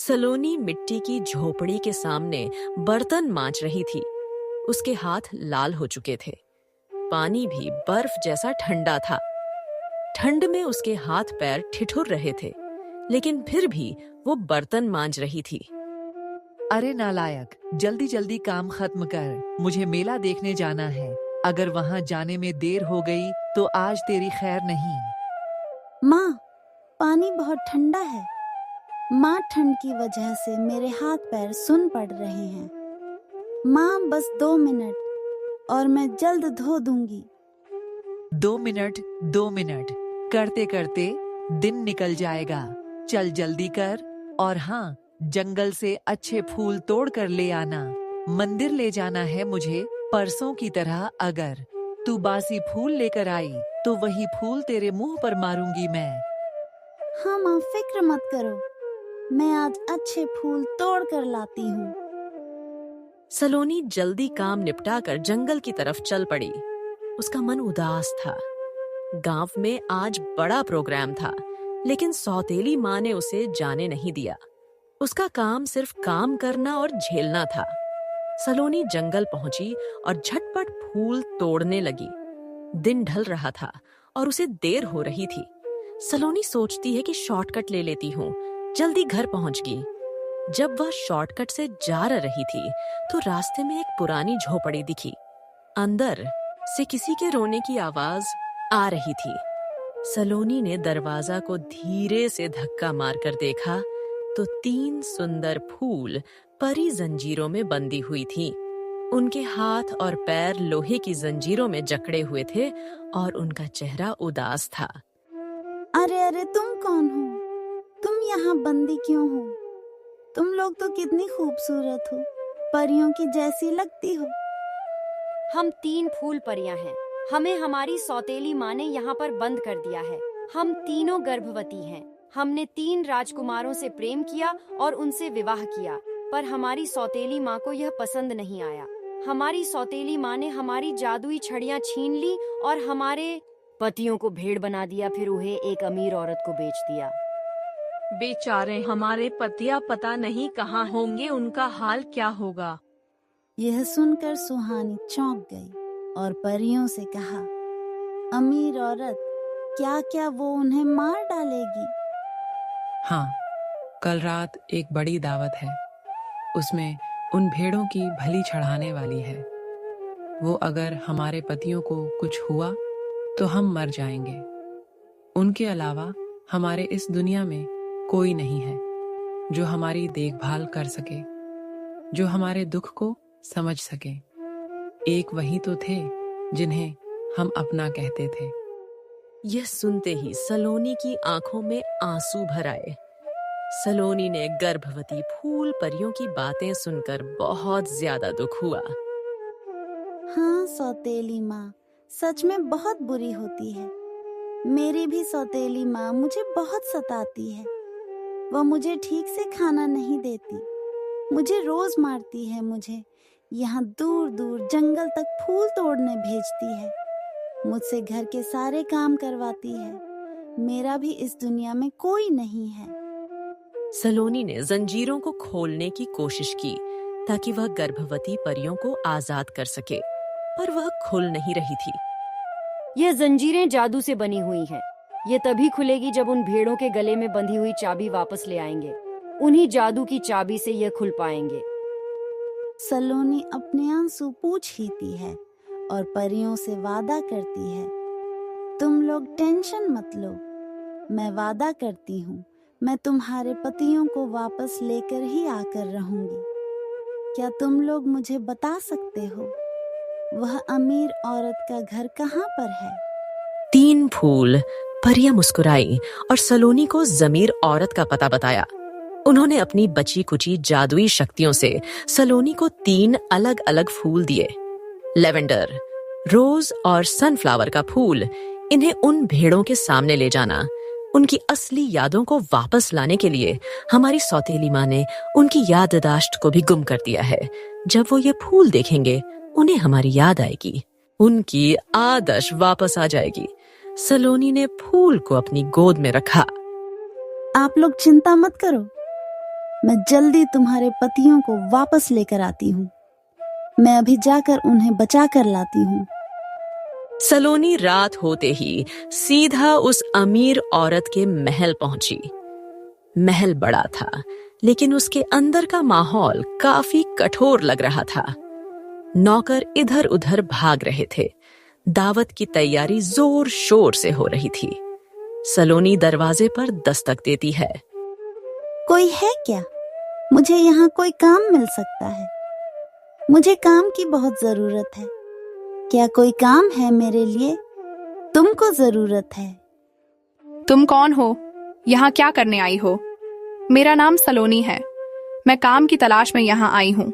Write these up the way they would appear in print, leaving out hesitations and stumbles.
सलोनी मिट्टी की झोपड़ी के सामने बर्तन मांज रही थी। उसके हाथ लाल हो चुके थे। पानी भी बर्फ जैसा ठंडा था। ठंड में उसके हाथ पैर ठिठुर रहे थे, लेकिन फिर भी वो बर्तन मांज रही थी। अरे नालायक, जल्दी जल्दी काम खत्म कर, मुझे मेला देखने जाना है। अगर वहाँ जाने में देर हो गई तो आज तेरी खैर नहीं। माँ, पानी बहुत ठंडा है। माँ, ठंड की वजह से मेरे हाथ पैर सुन पड़ रहे हैं। माँ, बस 2 मिनट और मैं जल्द धो दूंगी। 2 मिनट करते करते दिन निकल जाएगा। चल जल्दी कर। और हाँ, जंगल से अच्छे फूल तोड़ कर ले आना। मंदिर ले जाना है मुझे परसों की तरह। अगर तू बासी फूल लेकर आई तो वही फूल तेरे मुंह पर मारूंगी मैं। हाँ माँ, फिक्र मत करो, मैं आज अच्छे फूल तोड़ कर लाती हूँ। सलोनी जल्दी काम निपटाकर जंगल की तरफ चल पड़ी। उसका मन उदास था। गांव में आज बड़ा प्रोग्राम था, लेकिन सौतेली माँ ने उसे जाने नहीं दिया। उसका काम सिर्फ काम करना और झेलना था। सलोनी जंगल पहुंची और झटपट फूल तोड़ने लगी। दिन ढल रहा था और उसे देर हो रही थी। सलोनी सोचती है कि शॉर्टकट ले लेती हूँ, जल्दी घर पहुंचगी। जब वह शॉर्टकट से जा रही थी तो रास्ते में एक पुरानी झोपड़ी दिखी। अंदर से किसी के रोने की आवाज आ रही थी। सलोनी ने दरवाजा को धीरे से धक्का मारकर देखा तो 3 सुंदर फूल परी जंजीरों में बंधी हुई थी। उनके हाथ और पैर लोहे की जंजीरों में जकड़े हुए थे और उनका चेहरा उदास था। अरे अरे, तुम कौन हो? तुम यहाँ बंदी क्यों हो? तुम लोग तो कितनी खूबसूरत हो, परियों की जैसी लगती हो। हम 3 फूल परियां हैं। हमें हमारी सौतेली माँ ने यहाँ पर बंद कर दिया है। हम तीनों गर्भवती हैं। हमने 3 राजकुमारों से प्रेम किया और उनसे विवाह किया, पर हमारी सौतेली माँ को यह पसंद नहीं आया। हमारी सौतेली माँ ने हमारी जादुई छड़ियाँ छीन ली और हमारे पतियों को भेड़ बना दिया, फिर उन्हें एक अमीर औरत को बेच दिया। बेचारे हमारे पतिया पता नहीं कहाँ होंगे, उनका हाल क्या होगा। यह सुनकर सुहानी चौंक गई और परियों से कहा, अमीर औरत, क्या क्या वो उन्हें मार डालेगी? हाँ, कल रात एक बड़ी दावत है। उसमें उन भेड़ों की भली चढ़ाने वाली है। वो अगर हमारे पतियों को कुछ हुआ तो हम मर जाएंगे। उनके अलावा हमारे इस दुनिया में कोई नहीं है जो हमारी देखभाल कर सके, जो हमारे दुख को समझ सके। एक वही तो थे जिन्हें हम अपना कहते थे। यह सुनते ही सलोनी की आंखों में आंसू भर आए। सलोनी ने गर्भवती फूल परियों की बातें सुनकर बहुत ज्यादा दुख हुआ। हाँ सौतेली माँ, सच में बहुत बुरी होती है। मेरी भी सौतेली माँ मुझे बहुत सताती है। वह मुझे ठीक से खाना नहीं देती, मुझे रोज मारती है, मुझे यहाँ दूर दूर जंगल तक फूल तोड़ने भेजती है, मुझसे घर के सारे काम करवाती है। मेरा भी इस दुनिया में कोई नहीं है। सलोनी ने जंजीरों को खोलने की कोशिश की ताकि वह गर्भवती परियों को आजाद कर सके, पर वह खुल नहीं रही थी। यह जंजीरें जादू से बनी हुई हैं। ये तभी खुलेगी जब उन भेड़ों के गले में बंधी हुई चाबी वापस ले आएंगे। उन्हीं जादू की चाबी से यह खुल पाएंगे। सलोनी अपने आंसू पूछ लेती है और परियों से वादा करती है, तुम लोग टेंशन मत लो, मैं वादा करती हूँ मैं तुम्हारे पतियों को वापस लेकर ही आकर रहूंगी। क्या तुम लोग मुझे बता सकते हो वह अमीर औरत का घर कहाँ पर है? 3 फूल परियां मुस्कुराई और सलोनी को जमीर औरत का पता बताया। उन्होंने अपनी बची कुची जादुई शक्तियों से सलोनी को 3 अलग अलग फूल दिए। लेवेंडर, रोज और सनफ्लावर का फूल। इन्हें उन भेड़ों के सामने ले जाना। उनकी असली यादों को वापस लाने के लिए हमारी सौतेली माँ ने उनकी याददाश्त को भी गुम कर दिया है। जब वो ये फूल देखेंगे उन्हें हमारी याद आएगी, उनकी आदश वापस आ जाएगी। सलोनी ने फूल को अपनी गोद में रखा। आप लोग चिंता मत करो, मैं जल्दी तुम्हारे पतियों को वापस लेकर आती हूँ। मैं अभी जाकर उन्हें बचा कर लाती हूँ। सलोनी रात होते ही सीधा उस अमीर औरत के महल पहुंची। महल बड़ा था, लेकिन उसके अंदर का माहौल काफी कठोर लग रहा था। नौकर इधर उधर भाग रहे थे। दावत की तैयारी जोर शोर से हो रही थी। सलोनी दरवाजे पर दस्तक देती है। कोई है क्या? मुझे यहाँ कोई काम मिल सकता है? मुझे काम की बहुत जरूरत है। क्या कोई काम है मेरे लिए? तुमको जरूरत है। तुम कौन हो? यहाँ क्या करने आई हो? मेरा नाम सलोनी है। मैं काम की तलाश में यहाँ आई हूँ।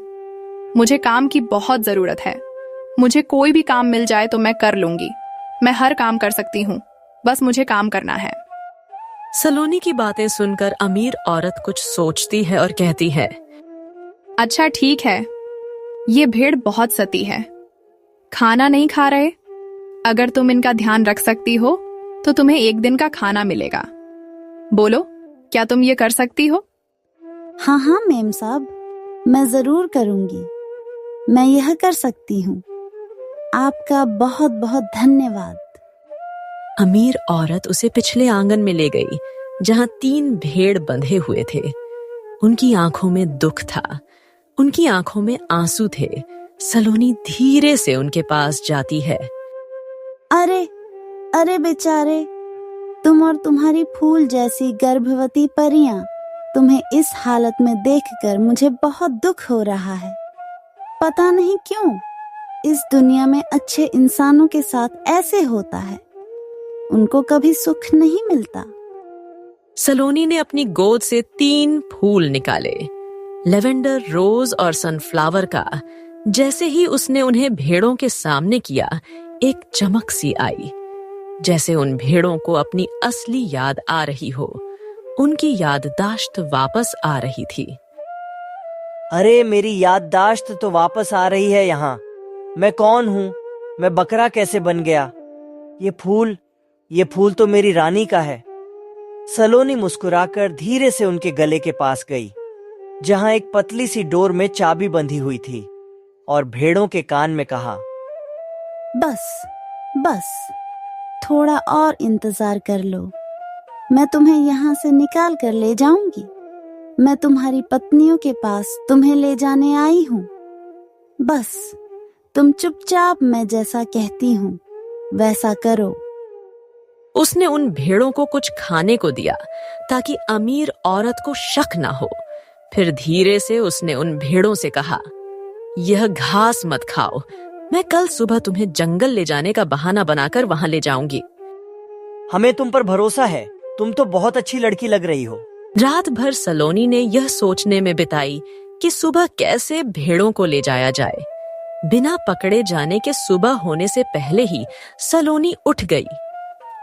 मुझे काम की बहुत जरूरत है। मुझे कोई भी काम मिल जाए तो मैं कर लूंगी। मैं हर काम कर सकती हूँ, बस मुझे काम करना है। सलोनी की बातें सुनकर अमीर औरत कुछ सोचती है और कहती है, अच्छा ठीक है, ये भेड़ बहुत सती है। खाना नहीं खा रहे? अगर तुम इनका ध्यान रख सकती हो तो तुम्हें एक दिन का खाना मिलेगा। बोलो, क्या तुम ये कर सकती हो? हाँ हाँ मेम साहब, मैं जरूर करूंगी। मैं यह कर सकती हूँ। आपका बहुत बहुत धन्यवाद। अमीर औरत उसे पिछले आंगन में ले गई, जहां 3 भेड़ बंधे हुए थे। उनकी आंखों में दुख था, उनकी आंखों में आंसू थे। सलोनी धीरे से उनके पास जाती है। अरे अरे बेचारे, तुम और तुम्हारी फूल जैसी गर्भवती परियां, तुम्हें इस हालत में देखकर मुझे बहुत दुख हो रहा है। पता नहीं क्यों इस दुनिया में अच्छे इंसानों के साथ ऐसे होता है। उनको कभी सुख नहीं मिलता। सलोनी ने अपनी गोद से 3 फूल निकाले, लेवेंडर, रोज और सनफ्लावर का। जैसे ही उसने उन्हें भेड़ों के सामने किया, एक चमक सी आई, जैसे उन भेड़ों को अपनी असली याद आ रही हो। उनकी याददाश्त वापस आ रही थी। अरे मेरी याददाश्त तो वापस आ रही है यहाँ। मैं कौन हूँ? मैं बकरा कैसे बन गया? ये फूल तो मेरी रानी का है। सलोनी मुस्कुराकर धीरे से उनके गले के पास गई, जहाँ एक पतली सी डोर में चाबी बंधी हुई थी, और भेड़ों के कान में कहा, बस थोड़ा और इंतजार कर लो। मैं तुम्हें यहाँ से निकाल कर ले जाऊंगी। मैं तुम्हारी पत्नियों के पास तुम्हें ले जाने आई हूँ। बस तुम चुपचाप मैं जैसा कहती हूँ वैसा करो। उसने उन भेड़ों को कुछ खाने को दिया ताकि अमीर औरत को शक ना हो। फिर धीरे से उसने उन भेड़ों से कहा, यह घास मत खाओ। मैं कल सुबह तुम्हें जंगल ले जाने का बहाना बनाकर वहां ले जाऊंगी। हमें तुम पर भरोसा है। तुम तो बहुत अच्छी लड़की लग रही हो। रात भर सलोनी ने यह सोचने में बिताई कि सुबह कैसे भेड़ों को ले जाया जाए। बिना पकड़े जाने के सुबह होने से पहले ही सलोनी उठ गई।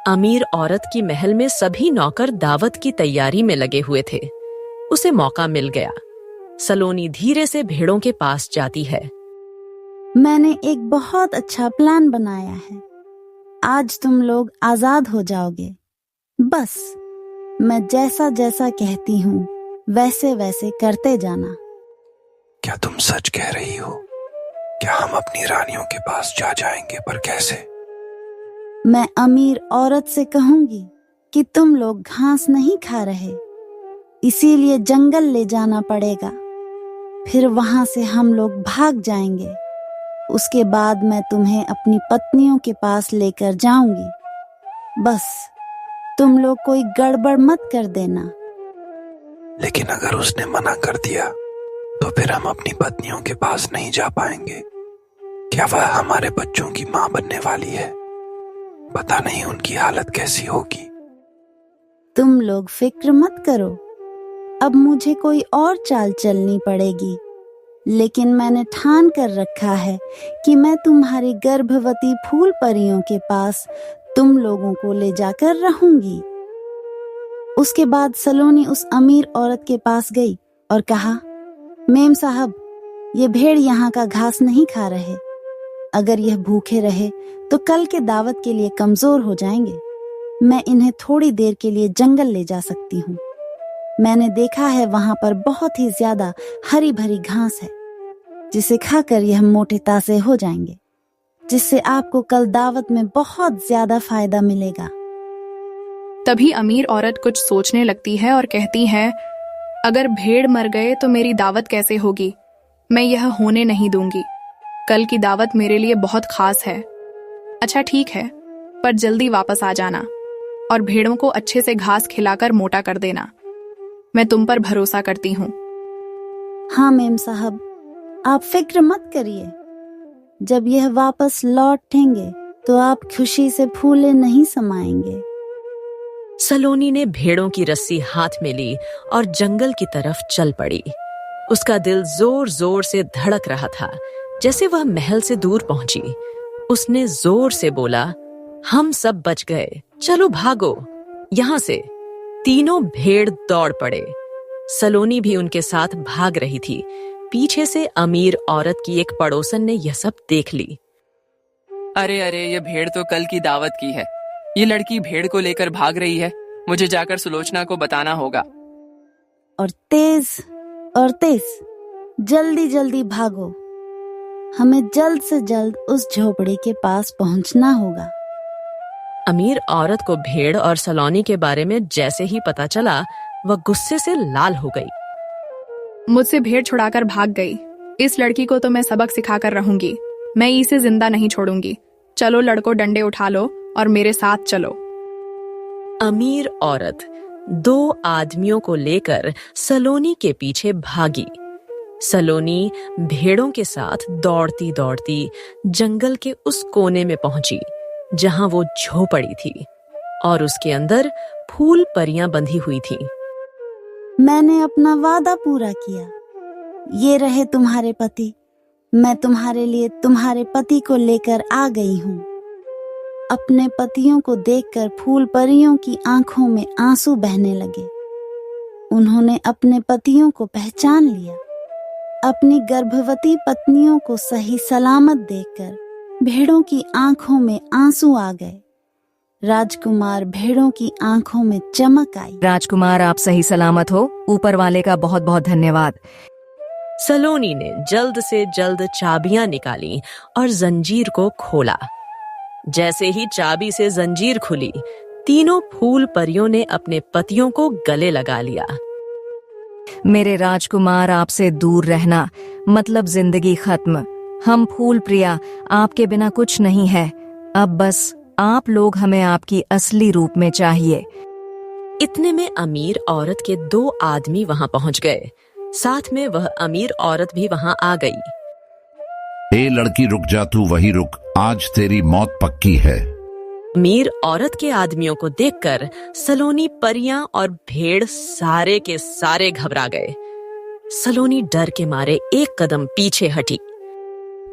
अमीर औरत की महल में सभी नौकर दावत की तैयारी में लगे हुए थे। उसे मौका मिल गया। सलोनी धीरे से भेड़ों के पास जाती है। मैंने एक बहुत अच्छा प्लान बनाया है। आज तुम लोग आजाद हो जाओगे। बस मैं जैसा जैसा कहती हूँ वैसे वैसे करते जाना। क्या तुम सच कह रही हो? क्या हम अपनी रानियों के पास जा जाएंगे, पर कैसे? मैं अमीर औरत से कहूंगी कि तुम लोग घास नहीं खा रहे, इसीलिए जंगल ले जाना पड़ेगा। फिर वहां से हम लोग भाग जाएंगे। उसके बाद मैं तुम्हें अपनी पत्नियों के पास लेकर जाऊंगी। बस तुम लोग कोई गड़बड़ मत कर देना। लेकिन अगर उसने मना कर दिया तो फिर हम अपनी पत्नियों के पास नहीं जा पाएंगे। क्या वह हमारे बच्चों की मां बनने वाली है? पता नहीं उनकी हालत कैसी होगी। तुम लोग फिक्र मत करो। अब मुझे कोई और चाल चलनी पड़ेगी, लेकिन मैंने ठान कर रखा है कि मैं तुम्हारी गर्भवती फूल परियों के पास तुम लोगों को ले जाकर रहूंगी। उसके बाद सलोनी उस अमीर औरत के पास गई और कहा, मेम साहब, ये भेड़ यहाँ का घास नहीं खा रहे। अगर यह भूखे रहे तो कल के दावत के लिए कमजोर हो जाएंगे। मैं इन्हें थोड़ी देर के लिए जंगल ले जा सकती हूँ। मैंने देखा है वहां पर बहुत ही ज्यादा हरी भरी घास है, जिसे खाकर यह मोटे ताजे हो जाएंगे, जिससे आपको कल दावत में बहुत ज्यादा फायदा मिलेगा। तभी अमीर औरत कुछ सोचने लगती है और कहती है, अगर भेड़ मर गए तो मेरी दावत कैसे होगी? मैं यह होने नहीं दूंगी। कल की दावत मेरे लिए बहुत खास है। अच्छा ठीक है, पर जल्दी वापस आ जाना और भेड़ों को अच्छे से घास खिलाकर मोटा कर देना। मैं तुम पर भरोसा करती हूँ। हाँ मेम साहब, आप फिक्र मत करिए। जब यह वापस लौटेंगे तो आप खुशी से फूले नहीं समाएंगे। सलोनी ने भेड़ों की रस्सी हाथ में ली और जंगल की तरफ चल पड़ी। उसका दिल जोर जोर से धड़क रहा था। जैसे वह महल से दूर पहुंची, उसने जोर से बोला, हम सब बच गए, चलो भागो यहाँ से। तीनों भेड़ दौड़ पड़े। सलोनी भी उनके साथ भाग रही थी। पीछे से अमीर औरत की एक पड़ोसन ने यह सब देख ली। अरे अरे, ये भेड़ तो कल की दावत की है। ये लड़की भेड़ को लेकर भाग रही है। मुझे जाकर सुलोचना को बताना होगा। और तेज जल्दी जल्दी भागो। हमें जल्द से जल्द उस झोपड़ी के पास पहुंचना होगा। अमीर औरत को भेड़ और सलोनी के बारे में जैसे ही पता चला, वह गुस्से से लाल हो गई। मुझसे भेड़ छुड़ाकर भाग गई। इस लड़की को तो मैं सबक सिखाकर रहूंगी। मैं इसे जिंदा नहीं छोड़ूंगी। चलो लड़कों, डंडे उठा लो और मेरे साथ चलो। अमीर औरत 2 आदमियों को लेकर सलोनी के पीछे भागी। सलोनी भेड़ों के साथ दौड़ती दौड़ती जंगल के उस कोने में पहुंची जहां वो झोपड़ी थी और उसके अंदर फूल परियां बंधी हुई थीं। मैंने अपना वादा पूरा किया। ये रहे तुम्हारे पति। मैं तुम्हारे लिए तुम्हारे पति को लेकर आ गई हूँ। अपने पतियों को देखकर फूल परियों की आंखों में आंसू बहने लगे। उन्होंने अपने पतियों को पहचान लिया। अपनी गर्भवती पत्नियों को सही सलामत देखकर भेड़ों की आंखों में आंसू आ गए। राजकुमार भेड़ों की आंखों में चमक आई। राजकुमार, आप सही सलामत हो। ऊपर वाले का बहुत बहुत धन्यवाद। सलोनी ने जल्द से जल्द चाबियां निकाली और जंजीर को खोला। जैसे ही चाबी से जंजीर खुली, तीनों फूल परियों ने अपने पतियों को गले लगा लिया। मेरे राजकुमार, आपसे दूर रहना मतलब जिंदगी खत्म। हम फूल प्रिया आपके बिना कुछ नहीं है। अब बस आप लोग हमें आपकी असली रूप में चाहिए। इतने में अमीर औरत के 2 आदमी वहां पहुंच गए। साथ में वह अमीर औरत भी वहां आ गई। ए लड़की, रुक जा, तू वही रुक। आज तेरी मौत पक्की है। अमीर औरत के आदमियों को देखकर सलोनी, परियां और भेड़ सारे के सारे घबरा गए। सलोनी डर के मारे एक कदम पीछे हटी।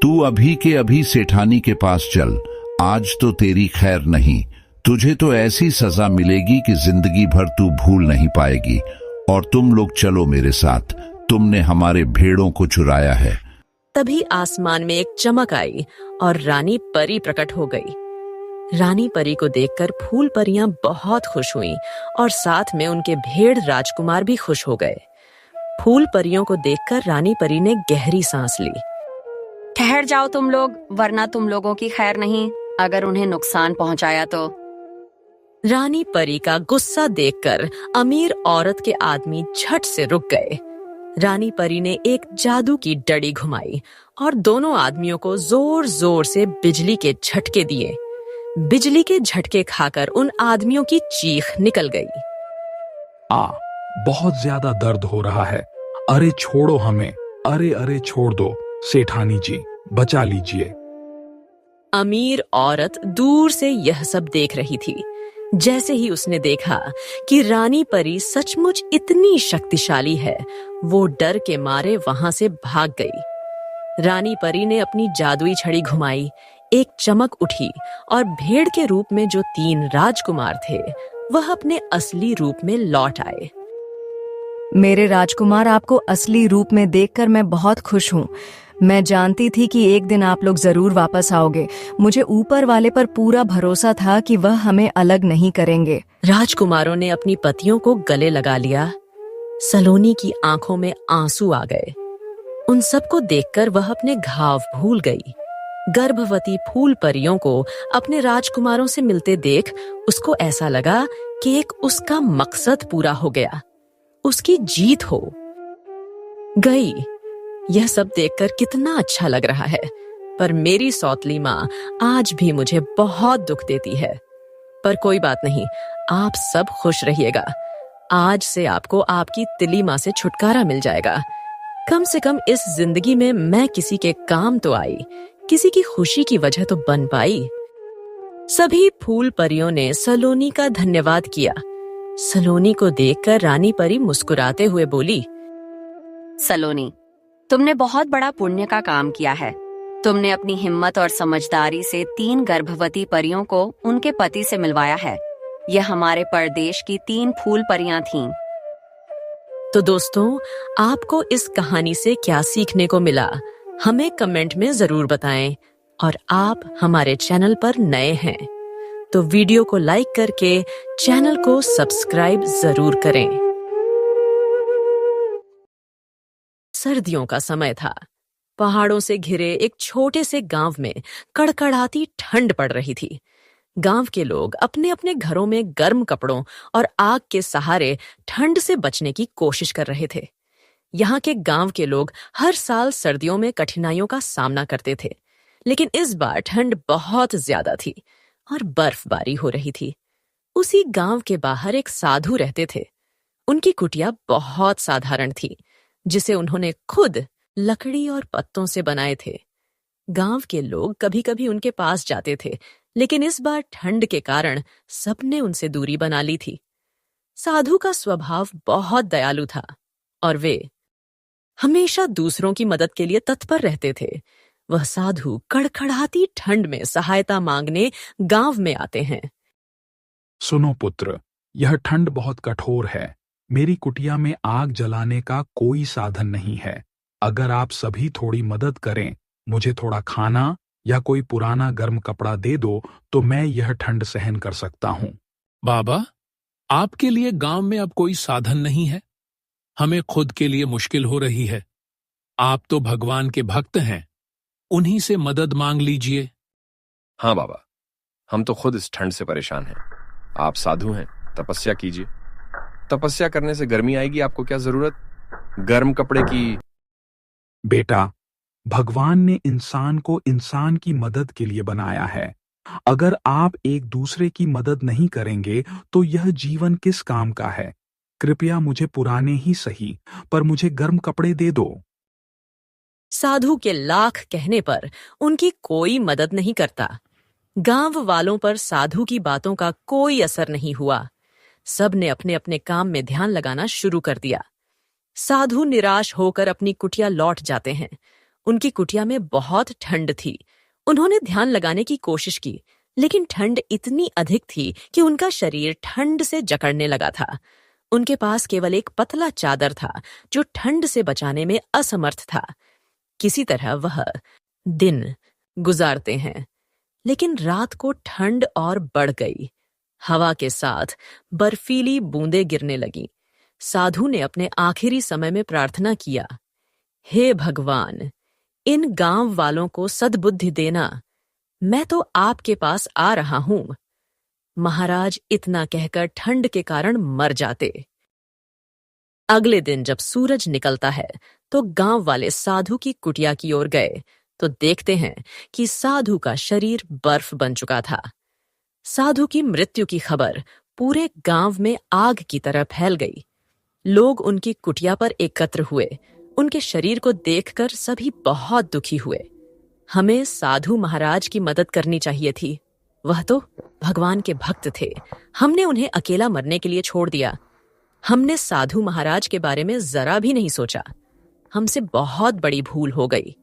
तू अभी के अभी सेठानी के पास चल। आज तो तेरी खैर नहीं। तुझे तो ऐसी सजा मिलेगी कि जिंदगी भर तू भूल नहीं पाएगी। और तुम लोग चलो मेरे साथ। तुमने हमारे भेड़ों को चुराया है। तभी आसमान में एक चमक आई और रानी परी प्रकट हो गई। रानी परी को देखकर फूल परियां बहुत खुश हुईं और साथ में उनके भेड़ राजकुमार भी खुश हो गए। फूल परियों को देखकर रानी परी ने गहरी सांस ली। ठहर जाओ तुम लोग, वरना तुम लोगों की खैर नहीं अगर उन्हें नुकसान पहुंचाया तो। रानी परी का गुस्सा देखकर अमीर औरत के आदमी झट से रुक गए। रानी परी ने एक जादू की डड़ी घुमाई और दोनों आदमियों को जोर जोर से बिजली के झटके दिए। बिजली के झटके खाकर उन आदमियों की चीख निकल गई। बहुत ज्यादा दर्द हो रहा है। अरे छोड़ो हमें। अरे अरे छोड़ दो। सेठानी जी, बचा लीजिए। अमीर औरत दूर से यह सब देख रही थी। जैसे ही उसने देखा कि रानी परी सचमुच इतनी शक्तिशाली है, वो डर के मारे वहां से भाग गई। रानी परी ने अपनी जादुई छड़ी घुमाई, एक चमक उठी और भेड़ के रूप में जो 3 राजकुमार थे, वह अपने असली रूप में लौट आए। मेरे राजकुमार, आपको असली रूप में देखकर मैं बहुत खुश हूँ। मैं जानती थी कि एक दिन आप लोग जरूर वापस आओगे। मुझे ऊपर वाले पर पूरा भरोसा था कि वह हमें अलग नहीं करेंगे। राजकुमारों ने अपनी पतियों को गले लगा लिया। सलोनी की आंखों में आंसू आ गए। उन सबको देखकर वह अपने घाव भूल गई। गर्भवती फूल परियों को अपने राजकुमारों से मिलते देख उसको ऐसा लगा कि एक उसका मकसद पूरा हो गया, उसकी जीत हो गई। यह सब देखकर कितना अच्छा लग रहा है, पर मेरी सौतली माँ आज भी मुझे बहुत दुख देती है। पर कोई बात नहीं, आप सब खुश रहिएगा। आज से आपको आपकी तिली माँ से छुटकारा मिल जाएगा। कम से कम इस जिंदगी में मैं किसी के काम तो आई, किसी की खुशी की वजह तो बन पाई। सभी फूल परियों ने सलोनी का धन्यवाद किया। सलोनी को देखकर रानी परी मुस्कुराते हुए बोली, सलोनी, तुमने बहुत बड़ा पुण्य का काम किया है। तुमने अपनी हिम्मत और समझदारी से 3 गर्भवती परियों को उनके पति से मिलवाया है। यह हमारे परदेश की 3 फूल परियां थीं। तो दोस्तों, आपको इस कहानी से क्या सीखने को मिला, हमें कमेंट में जरूर बताएं। और आप हमारे चैनल पर नए हैं तो वीडियो को लाइक करके चैनल को सब्सक्राइब जरूर करें। सर्दियों का समय था। पहाड़ों से घिरे एक छोटे से गांव में कड़कड़ाती ठंड पड़ रही थी। गांव के लोग अपने अपने घरों में गर्म कपड़ों और आग के सहारे ठंड से बचने की कोशिश कर रहे थे। यहाँ के गांव के लोग हर साल सर्दियों में कठिनाइयों का सामना करते थे, लेकिन इस बार ठंड बहुत ज्यादा थी और बर्फबारी हो रही थी। उसी गांव के बाहर एक साधु रहते थे। उनकी कुटिया बहुत साधारण थी, जिसे उन्होंने खुद लकड़ी और पत्तों से बनाए थे। गांव के लोग कभी कभी उनके पास जाते थे, लेकिन इस बार ठंड के कारण सबने उनसे दूरी बना ली थी। साधु का स्वभाव बहुत दयालु था और वे हमेशा दूसरों की मदद के लिए तत्पर रहते थे। वह साधु कड़कड़ाती ठंड में सहायता मांगने गांव में आते हैं। सुनो पुत्र, यह ठंड बहुत कठोर है। मेरी कुटिया में आग जलाने का कोई साधन नहीं है। अगर आप सभी थोड़ी मदद करें, मुझे थोड़ा खाना या कोई पुराना गर्म कपड़ा दे दो, तो मैं यह ठंड सहन कर सकता हूँ। बाबा, आपके लिए गांव में अब कोई साधन नहीं है। हमें खुद के लिए मुश्किल हो रही है। आप तो भगवान के भक्त हैं, उन्हीं से मदद मांग लीजिए। हाँ बाबा, हम तो खुद इस ठंड से परेशान हैं। आप साधु हैं, तपस्या कीजिए। तपस्या करने से गर्मी आएगी, आपको क्या जरूरत गर्म कपड़े की। बेटा, भगवान ने इंसान को इंसान की मदद के लिए बनाया है। अगर आप एक दूसरे की मदद नहीं करेंगे तो यह जीवन किस काम का है। कृपया मुझे पुराने ही सही, पर मुझे गर्म कपड़े दे दो। साधु के लाख कहने पर उनकी कोई मदद नहीं करता। गांव वालों पर साधु की बातों का कोई असर नहीं हुआ। सब ने अपने अपने काम में ध्यान लगाना शुरू कर दिया। साधु निराश होकर अपनी कुटिया लौट जाते हैं। उनकी कुटिया में बहुत ठंड थी। उन्होंने ध्यान लगाने की कोशिश की, लेकिन ठंड इतनी अधिक थी कि उनका शरीर ठंड से जकड़ने लगा था। उनके पास केवल एक पतला चादर था, जो ठंड से बचाने में असमर्थ था। किसी तरह वह दिन गुजारते हैं, लेकिन रात को ठंड और बढ़ गई। हवा के साथ बर्फीली बूंदें गिरने लगीं। साधु ने अपने आखिरी समय में प्रार्थना किया, हे भगवान, इन गांव वालों को सद्बुद्धि देना। मैं तो आपके पास आ रहा हूं। महाराज इतना कहकर ठंड के कारण मर जाते। अगले दिन जब सूरज निकलता है तो गांव वाले साधु की कुटिया की ओर गए तो देखते हैं कि साधु का शरीर बर्फ बन चुका था। साधु की मृत्यु की खबर पूरे गांव में आग की तरह फैल गई। लोग उनकी कुटिया पर एकत्र हुए। उनके शरीर को देखकर सभी बहुत दुखी हुए। हमें साधु महाराज की मदद करनी चाहिए थी। वह तो भगवान के भक्त थे। हमने उन्हें अकेला मरने के लिए छोड़ दिया। हमने साधु महाराज के बारे में जरा भी नहीं सोचा। हमसे बहुत बड़ी भूल हो गई।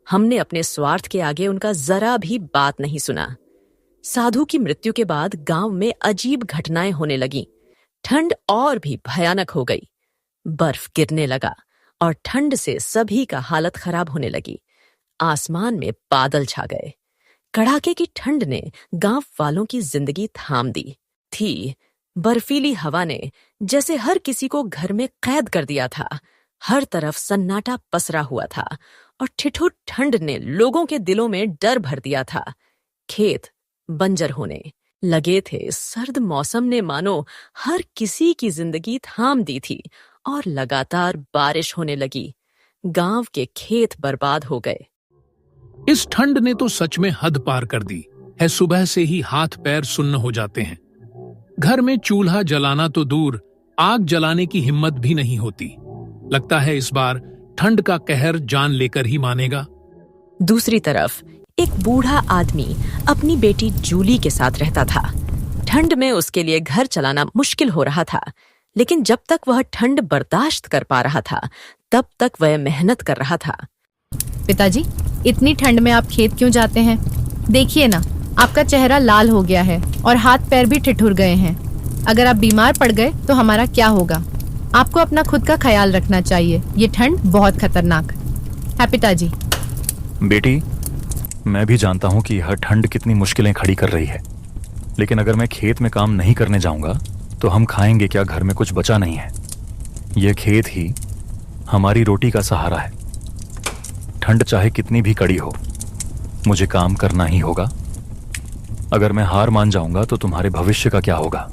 हमने अपने स्वार्थ के आगे उनका जरा भी बात नहीं सुना। साधु की मृत्यु के बाद गांव में अजीब घटनाएं होने लगीं। ठंड और भी भयानक हो गई। बर्फ गिरने लगा और ठंड से सभी का हालत खराब होने लगी। आसमान में बादल छा गए। कड़ाके की ठंड ने गांव वालों की जिंदगी थाम दी थी। बर्फीली हवा ने जैसे हर किसी को घर में कैद कर दिया था। हर तरफ सन्नाटा पसरा हुआ था और ठिठुर ठंड ने लोगों के दिलों में डर भर दिया था। खेत बंजर होने लगे थे। सर्द मौसम ने मानो हर किसी की जिंदगी थाम दी थी और लगातार बारिश होने लगी। गांव के खेत बर्बाद हो गए। इस ठंड ने तो सच में हद पार कर दी है। सुबह से ही हाथ पैर सुन्न हो जाते हैं। घर में चूल्हा जलाना तो दूर, आग जलाने की हिम्मत भी नहीं होती। लगता है इस बार ठंड का कहर जान लेकर ही मानेगा। दूसरी तरफ एक बूढ़ा आदमी अपनी बेटी जूली के साथ रहता था। ठंड में उसके लिए घर चलाना मुश्किल हो रहा था, लेकिन जब तक वह ठंड बर्दाश्त कर पा रहा था तब तक वह मेहनत कर रहा था। पिताजी, इतनी ठंड में आप खेत क्यों जाते हैं? देखिए ना, आपका चेहरा लाल हो गया है और हाथ पैर भी ठिठुर गए हैं। अगर आप बीमार पड़ गए तो हमारा क्या होगा? आपको अपना खुद का ख्याल रखना चाहिए। ये ठंड बहुत खतरनाक है। पिताजी। बेटी, मैं भी जानता हूँ कि यह ठंड कितनी मुश्किलें खड़ी कर रही है, लेकिन अगर मैं खेत में काम नहीं करने जाऊंगा तो हम खाएंगे क्या? घर में कुछ बचा नहीं है। यह खेत ही हमारी रोटी का सहारा है। ठंड चाहे कितनी भी कड़ी हो, मुझे काम करना ही होगा। अगर मैं हार मान जाऊंगा तो तुम्हारे भविष्य का क्या होगा?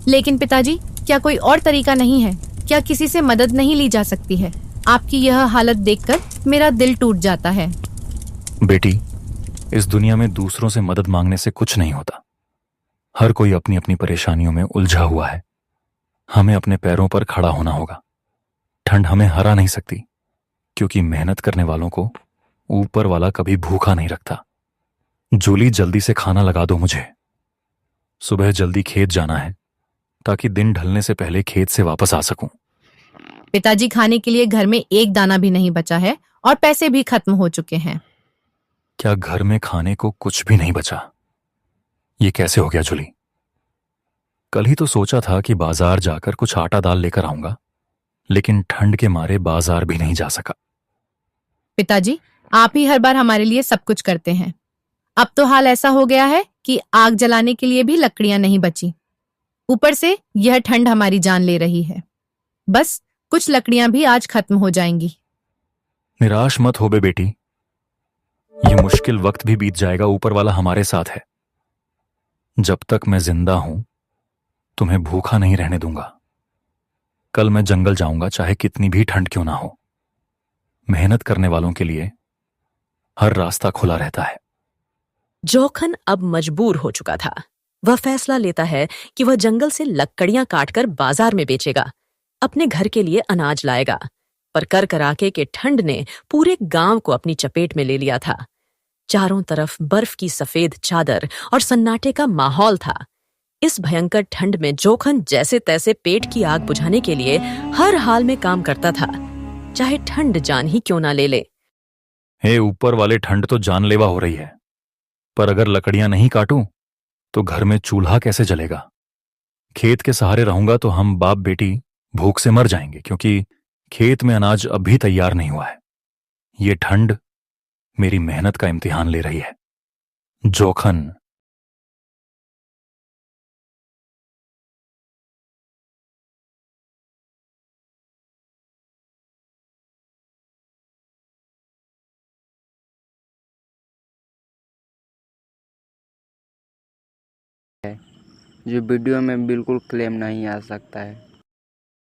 लेकिन पिताजी, क्या कोई और तरीका नहीं है? क्या किसी से मदद नहीं ली जा सकती है? आपकी यह हालत देखकर मेरा दिल टूट जाता है। बेटी, इस दुनिया में दूसरों से मदद मांगने से कुछ नहीं होता। हर कोई अपनी अपनी परेशानियों में उलझा हुआ है। हमें अपने पैरों पर खड़ा होना होगा। ठंड हमें हरा नहीं सकती, क्योंकि मेहनत करने वालों को ऊपर वाला कभी भूखा नहीं रखता। जूली, जल्दी से खाना लगा दो मुझे। सुबह जल्दी खेत जाना है ताकि दिन ढलने से पहले खेत से वापस आ सकूं। पिताजी, खाने के लिए घर में एक दाना भी नहीं बचा है और पैसे भी खत्म हो चुके हैं। क्या घर में खाने को कुछ भी नहीं बचा? ये कैसे हो गया जूली? कल ही तो सोचा था कि बाजार जाकर कुछ आटा दाल लेकर आऊंगा, लेकिन ठंड के मारे बाजार भी नहीं जा सका। पिताजी, आप ही हर बार हमारे लिए सब कुछ करते हैं। अब तो हाल ऐसा हो गया है कि आग जलाने के लिए भी लकड़ियां नहीं बची। ऊपर से यह ठंड हमारी जान ले रही है। बस कुछ लकड़ियां भी आज खत्म हो जाएंगी। निराश मत हो बे बेटी, ये मुश्किल वक्त भी बीत जाएगा। ऊपर वाला हमारे साथ है। जब तक मैं जिंदा हूं तुम्हें भूखा नहीं रहने दूंगा। कल मैं जंगल जाऊंगा, चाहे कितनी भी ठंड क्यों ना हो। मेहनत करने वालों के लिए हर रास्ता खुला रहता है। जोखन अब मजबूर हो चुका था। वह फैसला लेता है कि वह जंगल से लकड़ियां काटकर बाजार में बेचेगा, अपने घर के लिए अनाज लाएगा। पर कर कराके के ठंड ने पूरे गांव को अपनी चपेट में ले लिया था। चारों तरफ बर्फ की सफेद चादर और सन्नाटे का माहौल था। इस भयंकर ठंड में जोखन जैसे तैसे पेट की आग बुझाने के लिए हर हाल में काम करता था, चाहे ठंड जान ही क्यों ना ले ले। हे ऊपर वाले, ठंड तो जानलेवा हो रही है, पर अगर लकड़ियां नहीं काटूं तो घर में चूल्हा कैसे जलेगा? खेत के सहारे रहूंगा तो हम बाप बेटी भूख से मर जाएंगे, क्योंकि खेत में अनाज अब भी तैयार नहीं हुआ है। ये ठंड मेरी मेहनत का इम्तिहान ले रही है। जोखन। जो वीडियो में बिल्कुल क्लेम नहीं आ सकता है।